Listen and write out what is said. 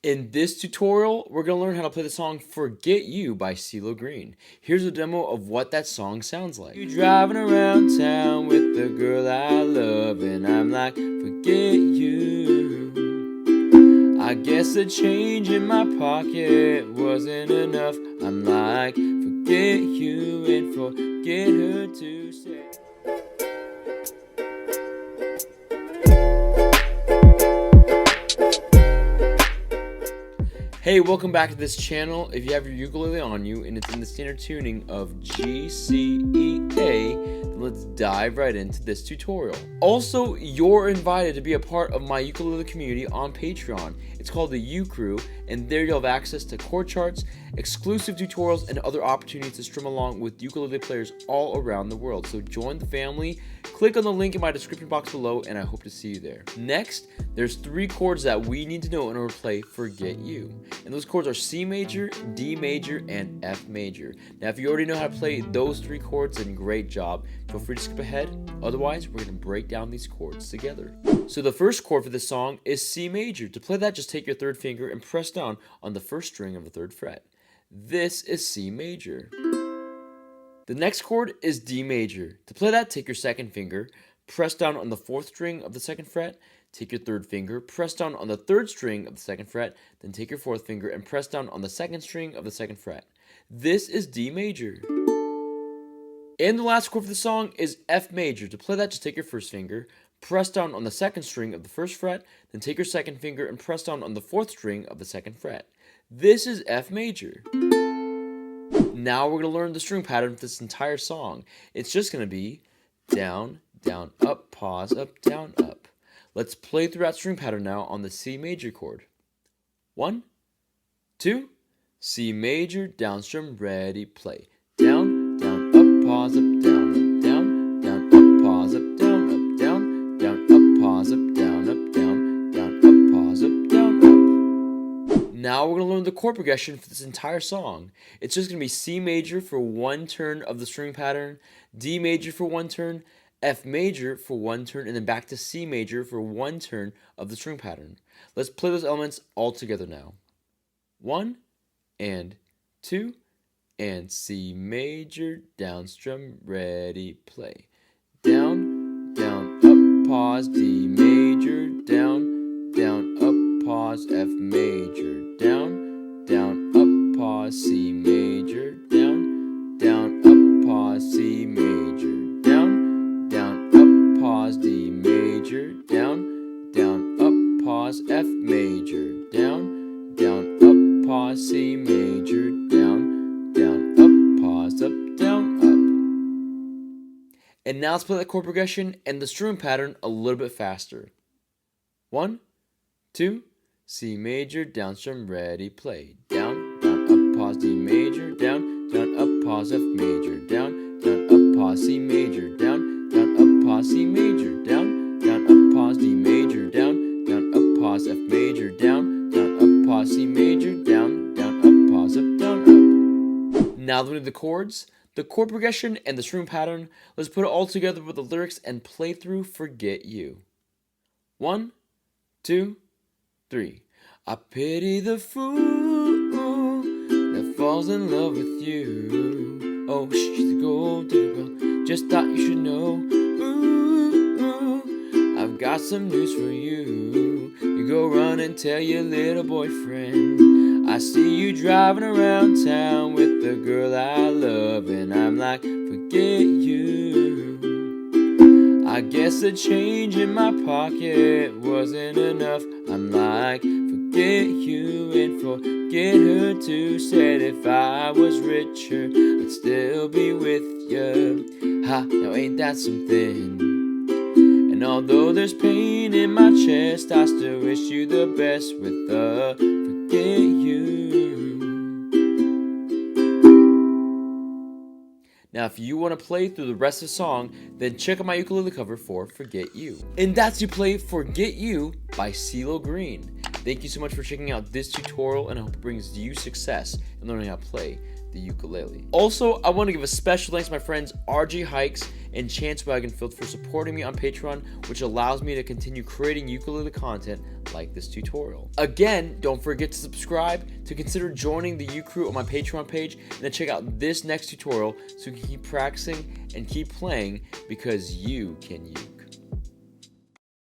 In this tutorial, we're going to learn how to play the song Forget You by CeeLo Green. Here's a demo of what that song sounds like. You're driving around town with the girl I love, and I'm like, forget you. I guess the change in my pocket wasn't enough. I'm like, forget you and forget her to say. Hey, welcome back to this channel. If you have your ukulele on you and it's in the standard tuning of G, C, E, A, then let's dive right into this tutorial. Also, you're invited to be a part of my ukulele community on Patreon. It's called the U Crew, and there you'll have access to chord charts, exclusive tutorials, and other opportunities to strum along with ukulele players all around the world. So join the family, click on the link in my description box below, and I hope to see you there. Next, there's 3 chords that we need to know in order to play Forget You. And those chords are C major, D major, and F major. Now, if you already know how to play those 3 chords, then great job. Feel free to skip ahead. Otherwise, we're going to break down these chords together. So the first chord for this song is C major. To play that, just take your 3rd finger and press down on the 1st string of the 3rd fret. This is C major. The next chord is D major. To play that, take your 2nd finger, press down on the 4th string of the 2nd fret, take your 3rd finger, press down on the 3rd string of the 2nd fret, then take your 4th finger and press down on the 2nd string of the 2nd fret. This is D major. And the last chord for the song is F major. To play that, just take your 1st finger, press down on the 2nd string of the 1st fret, then take your 2nd finger and press down on the 4th string of the 2nd fret. This is F major. Now we're going to learn the string pattern for this entire song. It's just going to be down, down, up, pause, up, down, up. Let's play through that string pattern now on the C major chord. 1, 2, C major, down strum, ready, play. Down, down, up, pause, up, down, down, down, up, pause, up, down, down, up, pause, up, down, up, pause, up, down, up. Now we're going to learn the chord progression for this entire song. It's just going to be C major for 1 turn of the string pattern, D major for 1 turn, F major for 1 turn, and then back to C major for 1 turn of the string pattern. Let's play those elements all together now. 1 and 2 and C major, down strum, ready, play. Down, down, up, pause, D major, down, down, up, pause, F major, down, down, up, pause, C major, down, down, up, pause, C major, down, down, up, pause, D major, down, down, up, pause, F major, down, down, up, pause, C major, down, down, up, pause, up, down, up. And now let's play that chord progression and the strum pattern a little bit faster. 1, 2, C major, down strum, ready, play. Down, down, up, pause, D major, down, down, up, pause, F major, down, down, up, pause, C major, down, down, up, pause, C major, down, down, up, pause, D major, down, down, up, pause, F major, down, down, up, pause, C major, down, down, up, pause, up, down, up. Now that we do the chords, the chord progression, and the strum pattern, let's put it all together with the lyrics and play through Forget You. 1, 2, 3. I pity the fool that falls in love with you. Oh, she's a gold digger, just thought you should know. Ooh, I've got some news for you. You go run and tell your little boyfriend. I see you driving around town with the girl I love, and I'm like, forget you. I guess the change in my pocket wasn't enough. I'm like, forget you and forget her too. Said if I was richer, I'd still be with you. Ha, now ain't that something? And although there's pain in my chest, I still wish you the best with the forget you. Now, if you want to play through the rest of the song, then check out my ukulele cover for Forget You. And that's you play Forget You by CeeLo Green. Thank you so much for checking out this tutorial, and I hope it brings you success in learning how to play the ukulele. Also, I want to give a special thanks to my friends RG Hikes and Chance Wagonfield for supporting me on Patreon, which allows me to continue creating ukulele content like this tutorial. Again, don't forget to subscribe, to consider joining the U Crew on my Patreon page, and then check out this next tutorial so you can keep practicing and keep playing, because you can uke.